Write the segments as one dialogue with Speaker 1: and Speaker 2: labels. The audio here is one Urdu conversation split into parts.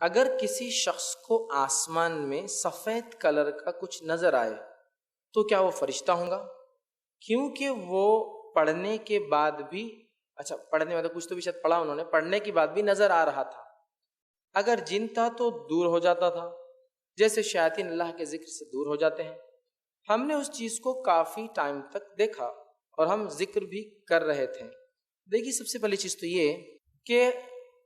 Speaker 1: اگر کسی شخص کو آسمان میں سفید کلر کا کچھ نظر آئے تو کیا وہ فرشتہ ہوگا؟ کیونکہ وہ پڑھنے کے بعد بھی پڑھنے والا کچھ تو بھی شاید پڑھا انہوں نے، پڑھنے کے بعد بھی نظر آ رہا تھا۔ اگر جن تھا تو دور ہو جاتا تھا، جیسے شیاطین اللہ کے ذکر سے دور ہو جاتے ہیں۔ ہم نے اس چیز کو کافی ٹائم تک دیکھا اور ہم ذکر بھی کر رہے تھے۔ دیکھیے، سب سے پہلی چیز تو یہ کہ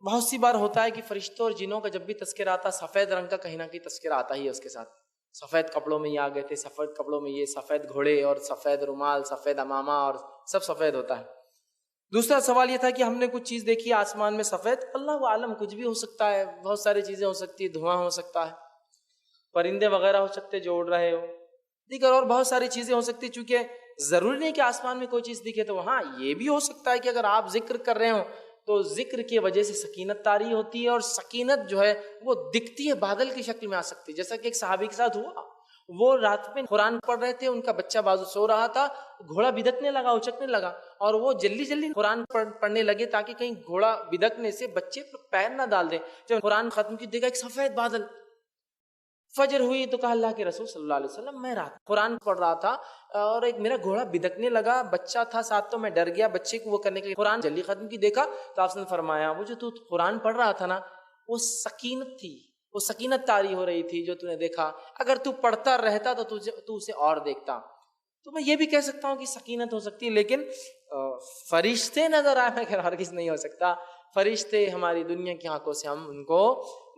Speaker 1: بہت سی بار ہوتا ہے کہ فرشتوں اور جنوں کا جب بھی تذکرہ آتا، سفید رنگ کا کہیں نہ کہیں تذکرہ آتا ہی ہے اس کے ساتھ۔ سفید کپڑوں میں یہ آ گئے تھے، سفید کپڑوں میں یہ، سفید گھوڑے اور سفید رومال، سفید امامہ اور سب سفید ہوتا ہے۔ دوسرا سوال یہ تھا کہ ہم نے کچھ چیز دیکھی آسمان میں سفید، اللہ عالم کچھ بھی ہو سکتا ہے، بہت ساری چیزیں ہو سکتی ہیں، دھواں ہو سکتا ہے، پرندے وغیرہ ہو سکتے جو اڑ رہے ہو، دیگر اور بہت ساری چیزیں ہو سکتی، چونکہ ضروری نہیں کہ آسمان میں کوئی چیز دکھے۔ تو وہاں یہ بھی ہو سکتا ہے کہ اگر آپ ذکر کر رہے ہوں تو ذکر کی وجہ سے سکینت طاری ہوتی ہے، اور سکینت جو ہے وہ دکھتی ہے، بادل کی شکل میں آ سکتی ہے، جیسا کہ ایک صحابی کے ساتھ ہوا۔ وہ رات میں قرآن پڑھ رہے تھے، ان کا بچہ بازو سو رہا تھا، گھوڑا بدکنے لگا، اچکنے لگا، اور وہ جلدی جلدی قرآن پڑھنے لگے تاکہ کہیں گھوڑا بدکنے سے بچے پر پیر نہ ڈال دے۔ جب قرآن ختم کی دیکھا ایک سفید بادل، فجر ہوئی تو کہا اللہ کے رسول صلی اللہ علیہ وسلم میں رات قرآن پڑھ رہا تھا اور ایک میرا گھوڑا بدکنے لگا، بچہ تھا ساتھ تو میں ڈر گیا بچے کو وہ کرنے کے لیے قرآن جلدی ختم کی دیکھا تو آپ نے فرمایا وہ جو تو قرآن پڑھ رہا تھا نا وہ سکینت تھی، وہ سکینت طاری ہو رہی تھی جو تو نے دیکھا، اگر تو پڑھتا رہتا تو تو اسے اور دیکھتا۔ تو میں یہ بھی کہہ سکتا ہوں کہ سکینت ہو سکتی ہے، لیکن فرشتے نظر آئے کہ ہرگز نہیں ہو سکتا۔ فرشتے ہماری دنیا کی آنکھوں سے ہم ان کو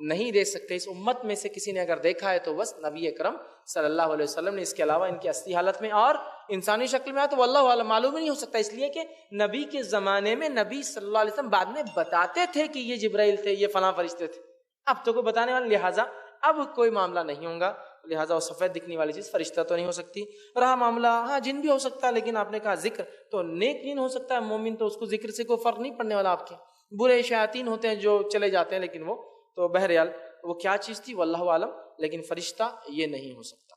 Speaker 1: نہیں دیکھ سکتے۔ اس امت میں سے کسی نے اگر دیکھا ہے تو بس نبی اکرم صلی اللہ علیہ وسلم نے، اس کے علاوہ ان کی اصلی حالت میں اور انسانی شکل میں آیا تو واللہ اعلم، معلوم ہی نہیں ہو سکتا، اس لیے کہ نبی کے زمانے میں نبی صلی اللہ علیہ وسلم بعد میں بتاتے تھے کہ یہ جبرائیل تھے، یہ فلاں فرشتے تھے، اب تو کوئی بتانے والا، لہٰذا اب کوئی معاملہ نہیں ہوگا، لہٰذا وہ سفید دکھنے والی چیز فرشتہ تو نہیں ہو سکتی۔ رہا معاملہ جن بھی ہو سکتا ہے، لیکن آپ نے کہا ذکر، تو نیک جن ہو سکتا ہے، مومن تو اس کو ذکر سے کوئی فرق نہیں پڑنے والا آپ کے۔ برے شیاطین ہوتے ہیں جو چلے جاتے ہیں، لیکن وہ تو بہرحال وہ کیا چیز تھی واللہ عالم، لیکن فرشتہ یہ نہیں ہو سکتا۔